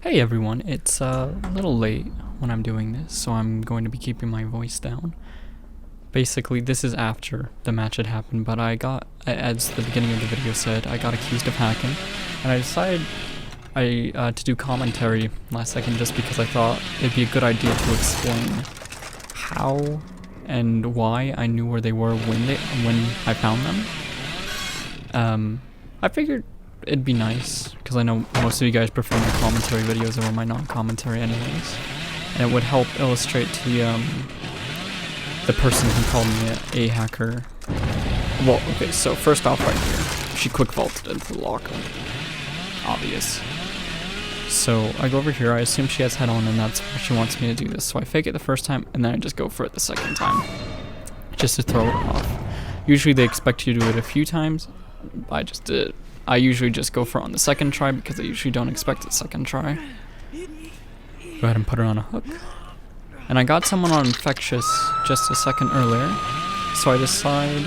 Hey everyone, it's a little late when I'm doing this, so I'm going to be keeping my voice down. Basically, this is after the match had happened, but as the beginning of the video said, I got accused of hacking, and I decided to do commentary last second just because I thought it'd be a good idea to explain how and why I knew where they were when I found them. I figured it'd be nice, because I know most of you guys prefer my commentary videos over my non-commentary anyways. And it would help illustrate to the person who called me a hacker. Well, okay, so first off right here, she quick vaulted into the locker. Obvious. So I go over here, I assume she has head on and that's why she wants me to do this. So I fake it the first time and then I just go for it the second time. Just to throw it off. Usually they expect you to do it a few times. I just did it. I usually just go for it on the second try because I usually don't expect a second try. Go ahead and put her on a hook. And I got someone on infectious just a second earlier. So I decide...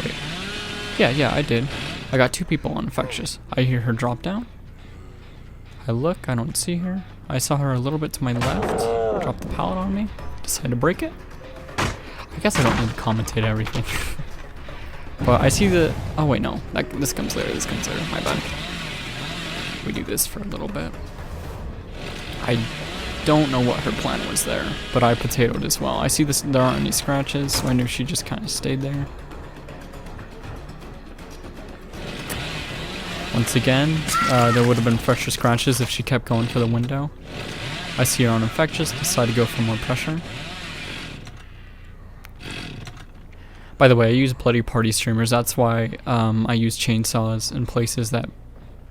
Wait. Yeah, I did. I got two people on infectious. I hear her drop down. I look, I don't see her. I saw her a little bit to my left. Drop the pallet on me. Decide to break it. I guess I don't need to commentate everything. But I see the... Oh wait, no. This comes later, my bad. We do this for a little bit. I don't know what her plan was there, but I potatoed as well. I see this. There aren't any scratches, so I knew she just kind of stayed there. Once again, there would have been fresher scratches if she kept going for the window. I see her on infectious, decide to go for more pressure. By the way, I use bloody party streamers. That's why I use chainsaws in places that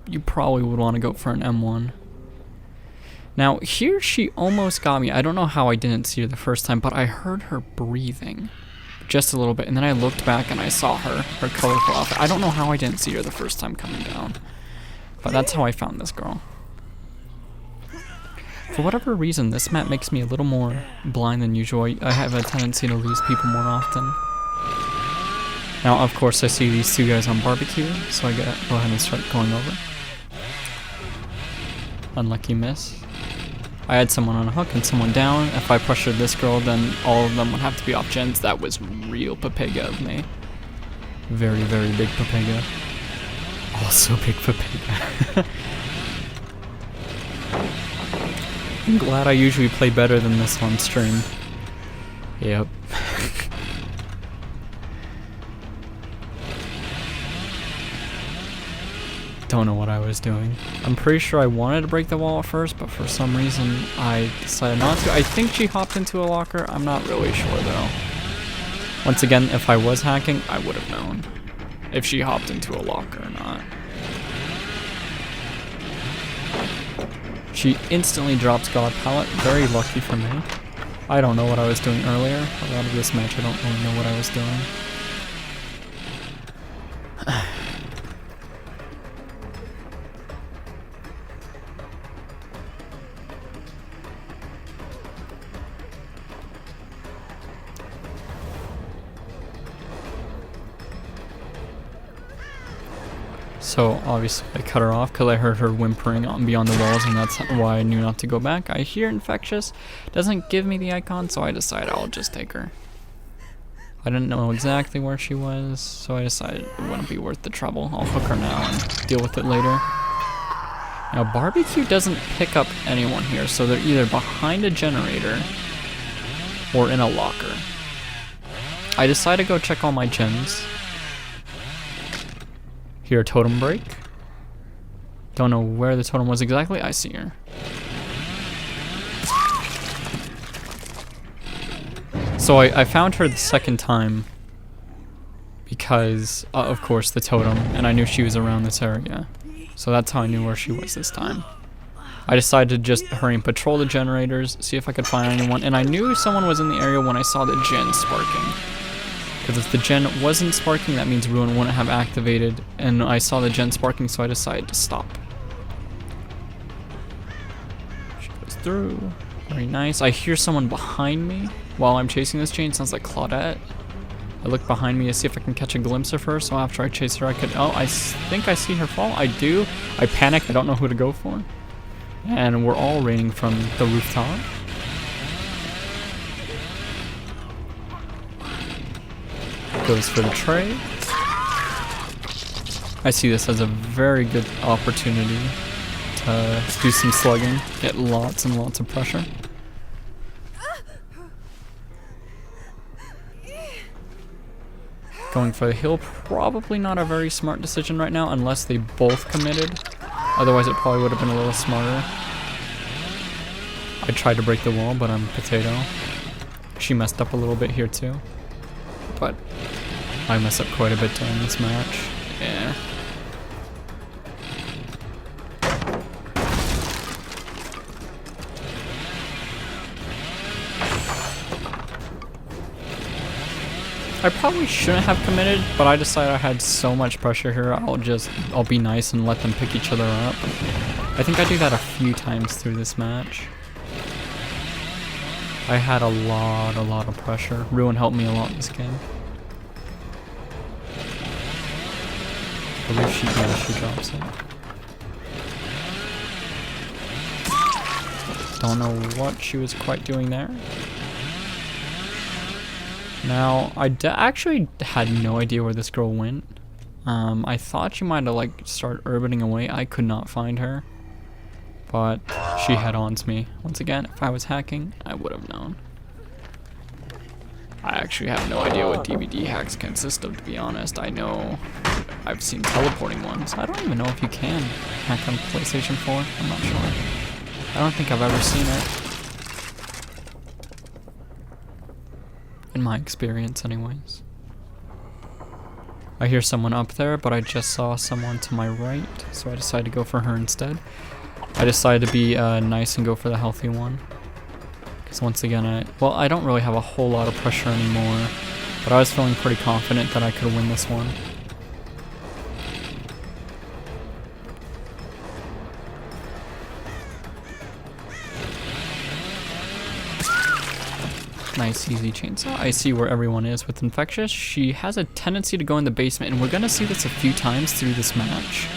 you probably would want to go for an M1. Now, here she almost got me. I don't know how I didn't see her the first time, but I heard her breathing just a little bit. And then I looked back and I saw her colorful outfit. I don't know how I didn't see her the first time coming down. But that's how I found this girl. For whatever reason, this map makes me a little more blind than usual. I have a tendency to lose people more often. Now, of course, I see these two guys on barbecue, so I go ahead and start going over. Unlucky miss. I had someone on a hook and someone down. If I pressured this girl, then all of them would have to be off gens. That was real papega of me. Very, very big papega. Also big papega. I'm glad I usually play better than this on stream. Yep. Don't know what I was doing. I'm pretty sure I wanted to break the wall at first, but for some reason I decided not to. I think she hopped into a locker. I'm not really sure though. Once again, if I was hacking, I would have known if she hopped into a locker or not. She instantly drops God Pallet. Very lucky for me. I don't know what I was doing earlier. A lot of this match I don't really know what I was doing. So obviously I cut her off because I heard her whimpering on beyond the walls, and that's why I knew not to go back. I hear infectious, doesn't give me the icon, so I decided I'll just take her. I didn't know exactly where she was, so I decided it wouldn't be worth the trouble. I'll hook her now and deal with it later. Now barbecue doesn't pick up anyone here, so they're either behind a generator or in a locker. I decide to go check all my gens. Hear a totem break. Don't know where the totem was exactly. I see her. So I found her the second time because, of course, the totem, and I knew she was around this area. So that's how I knew where she was this time. I decided to just hurry and patrol the generators, see if I could find anyone, and I knew someone was in the area when I saw the gen sparking. Because if the gen wasn't sparking, that means Ruin wouldn't have activated, and I saw the gen sparking, so I decided to stop. She goes through. Very nice. I hear someone behind me while I'm chasing this chain. Sounds like Claudette. I look behind me to see if I can catch a glimpse of her, so after I chase her, I could... Oh, I think I see her fall. I do. I panic. I don't know who to go for. And we're all raining from the rooftop. Goes for the tray. I see this as a very good opportunity to do some slugging, get lots and lots of pressure. Going for the hill, probably not a very smart decision right now unless they both committed. Otherwise it probably would have been a little smarter. I tried to break the wall, but I'm potato. She messed up a little bit here too. But I messed up quite a bit during this match. Yeah. I probably shouldn't have committed, but I decided I had so much pressure here, I'll be nice and let them pick each other up. I think I do that a few times through this match. I had a lot of pressure. Ruin helped me a lot in this game. I believe she drops it. Don't know what she was quite doing there. Now, I actually had no idea where this girl went. I thought she might have like started orbiting away. I could not find her. But she head-ons me. Once again, if I was hacking, I would have known. I actually have no idea what DVD hacks consist of, to be honest. I know I've seen teleporting ones. I don't even know if you can hack on PlayStation 4. I'm not sure. I don't think I've ever seen it. In my experience, anyways. I hear someone up there, but I just saw someone to my right, so I decided to go for her instead. I decided to be nice and go for the healthy one. Because once again, I don't really have a whole lot of pressure anymore, but I was feeling pretty confident that I could win this one. Nice, easy chainsaw. I see where everyone is with Infectious. She has a tendency to go in the basement, and we're gonna see this a few times through this match.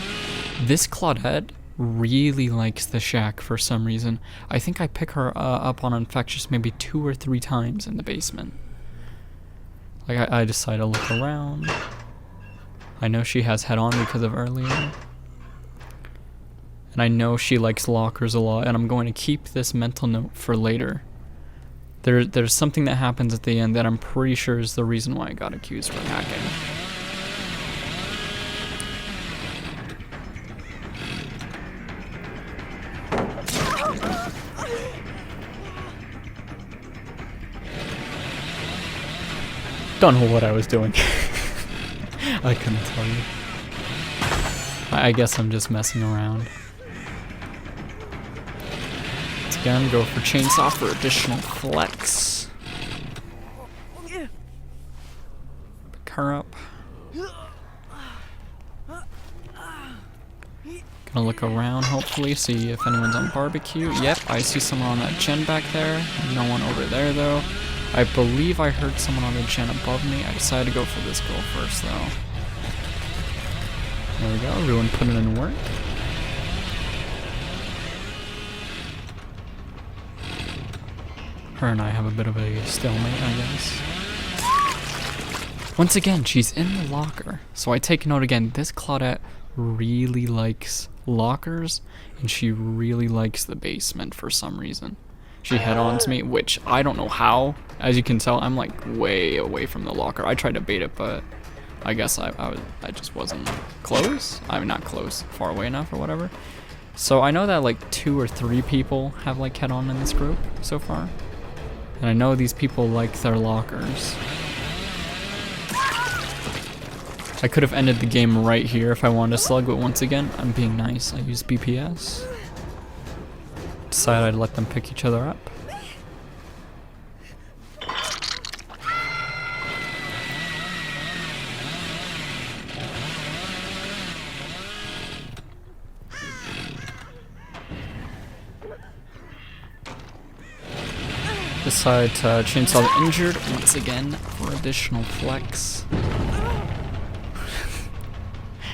This Claudette really likes the shack for some reason. I think I pick her up on Infectious maybe 2 or 3 times in the basement. Like, I decide to look around. I know she has head-on because of earlier. And I know she likes lockers a lot, and I'm going to keep this mental note for later. There's something that happens at the end that I'm pretty sure is the reason why I got accused for hacking. Don't know what I was doing. I couldn't tell you. I guess I'm just messing around. Again, go for chainsaw for additional flex. Pick her up. Gonna look around, hopefully, see if anyone's on barbecue. Yep, I see someone on that gen back there. No one over there, though. I believe I heard someone on the gen above me. I decided to go for this girl first, though. There we go, Ruin putting in work. Her and I have a bit of a stalemate, I guess. Once again, she's in the locker. So I take note again, this Claudette really likes lockers, and she really likes the basement for some reason. She head-ons me, which I don't know how. As you can tell, I'm like way away from the locker. I tried to bait it, but I guess I just wasn't close. I mean, not close, far away enough or whatever. So I know that like 2 or 3 people have like head-on in this group so far. And I know these people like their lockers. I could have ended the game right here if I wanted to slug, but once again, I'm being nice. I used BPS. Decided I'd let them pick each other up. Decide to chainsaw the injured once again for additional flex.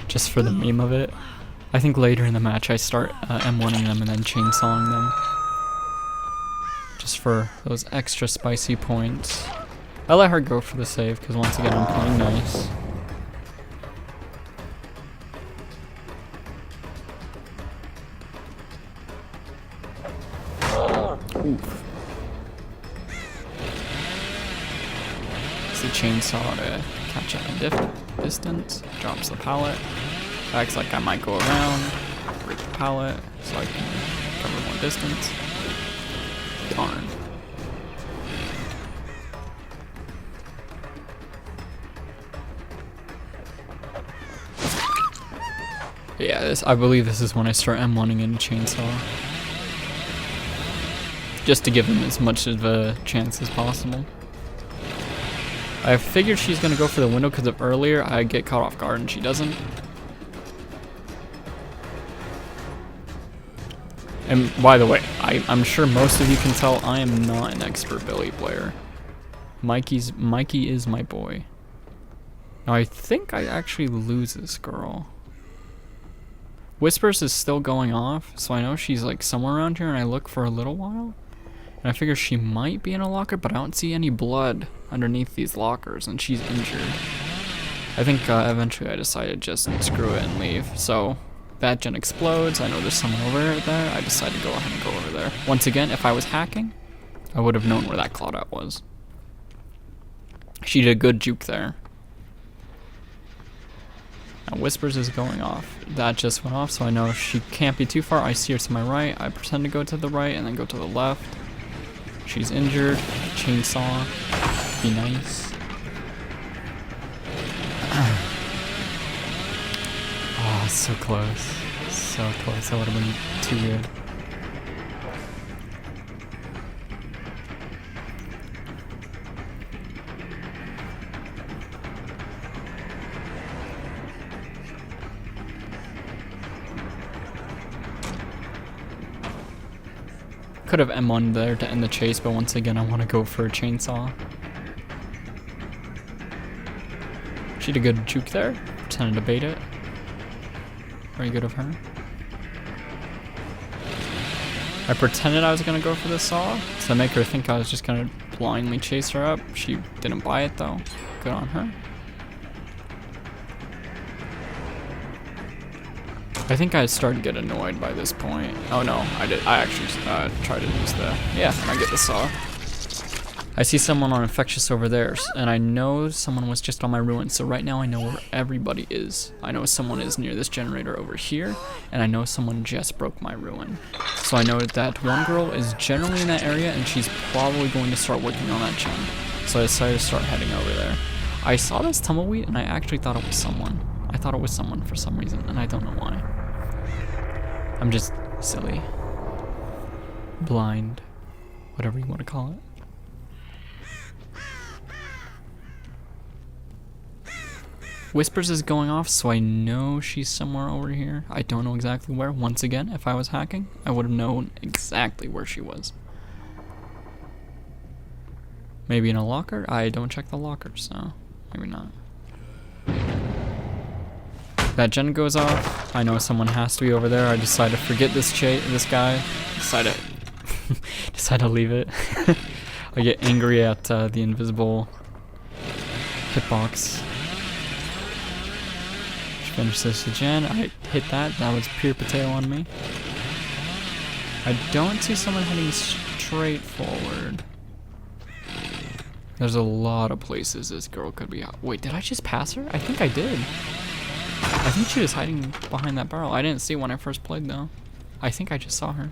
Just for the meme of it. I think later in the match I start M1ing them and then chainsawing them. Just for those extra spicy points. I let her go for the save because once again I'm playing nice. Oof. It's the chainsaw to catch up in distance. Drops the pallet. Acts like I might go around. Break the pallet so I can cover more distance. Darn. Yeah, I believe this is when I start M1ing into chainsaw. Just to give him as much of a chance as possible. I figured she's gonna go for the window because of earlier I get caught off guard and she doesn't. And by the way, I'm sure most of you can tell I am not an expert Billy player. Mikey is my boy. Now I think I actually lose this girl. Whispers is still going off, so I know she's like somewhere around here and I look for a little while. And I figure she might be in a locker, but I don't see any blood underneath these lockers and she's injured. I think eventually I decided just screw it and leave. So that gen explodes, I know there's someone over there, I decide to go ahead and go over there. Once again, if I was hacking, I would have known where that Claudette was. She did a good juke there. Now Whispers is going off. That just went off, so I know she can't be too far. I see her to my right. I pretend to go to the right and then go to the left. She's injured. Chainsaw. Be nice. Oh, so close. So close. That would have been too good. Could have M1 there to end the chase, but once again I want to go for a chainsaw. She did a good juke there. Pretended to bait it. Very good of her. I pretended I was going to go for the saw to make her think I was just going to blindly chase her up. She didn't buy it though. Good on her. I think I started to get annoyed by this point. Oh no, I did. I actually tried to use the... Yeah, I get the saw. I see someone on Infectious over there, and I know someone was just on my ruin, so right now I know where everybody is. I know someone is near this generator over here, and I know someone just broke my ruin. So I know that one girl is generally in that area, and she's probably going to start working on that gen. So I decided to start heading over there. I saw this tumbleweed, and I actually thought it was someone. I thought it was someone for some reason, and I don't know why. I'm just silly. Blind. Whatever you want to call it. Whispers is going off, so I know she's somewhere over here. I don't know exactly where. Once again, if I was hacking, I would have known exactly where she was. Maybe in a locker? I don't check the lockers, so maybe not. That gen goes off. I know someone has to be over there. I decide to forget this guy. Decide to leave it. I get angry at the invisible hitbox. Finish this gen. I hit that. That was pure potato on me. I don't see someone heading straight forward. There's a lot of places this girl could be out. Wait, did I just pass her? I think I did. I think she was hiding behind that barrel. I didn't see when I first played though. I think I just saw her.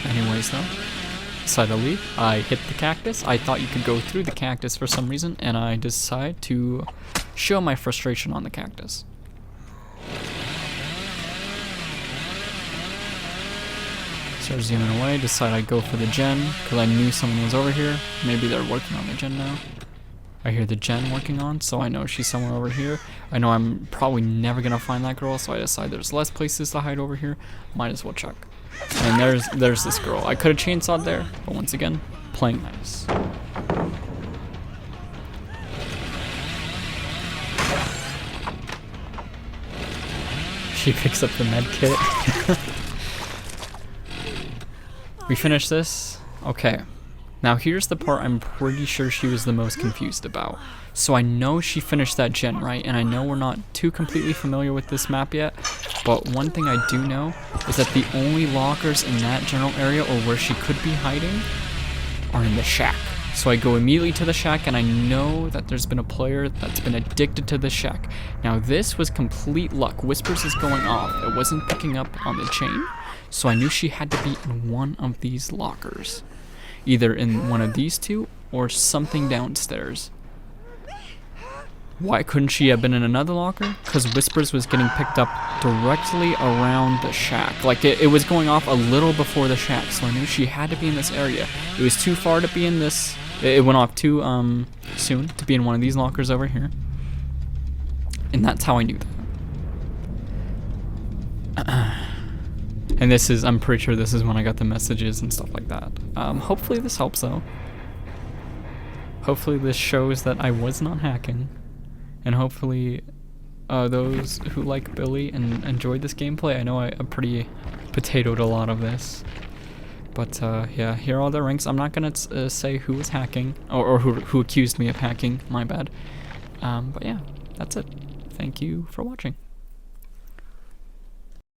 Anyways though, decided to leave. I hit the cactus. I thought you could go through the cactus for some reason, and I decide to show my frustration on the cactus. Start zooming away, decide I'd go for the gen, because I knew someone was over here. Maybe they're working on the gen now. I hear the gen working on, so I know she's somewhere over here. I know I'm probably never gonna find that girl, so I decide there's less places to hide over here. Might as well check. And there's this girl. I could have chainsawed there, but once again, playing nice. She picks up the med kit. We finished this? Okay. Now here's the part I'm pretty sure she was the most confused about. So I know she finished that gen, right? And I know we're not too completely familiar with this map yet, but one thing I do know is that the only lockers in that general area, or where she could be hiding, are in the shack. So I go immediately to the shack, and I know that there's been a player that's been addicted to the shack. Now this was complete luck. Whispers is going off. It wasn't picking up on the chain, so I knew she had to be in one of these lockers. Either in one of these two, or something downstairs. Why couldn't she have been in another locker? Because Whispers was getting picked up directly around the shack. Like, it was going off a little before the shack, so I knew she had to be in this area. It was too far to be in this. It went off too soon to be in one of these lockers over here. And that's how I knew that. And this is, I'm pretty sure this is when I got the messages and stuff like that. Hopefully this helps though. Hopefully this shows that I was not hacking. And hopefully those who like Billy and enjoyed this gameplay, I know I pretty potatoed a lot of this. But yeah, here are all the ranks. I'm not gonna say who was hacking, or who accused me of hacking, my bad. But yeah, that's it. Thank you for watching.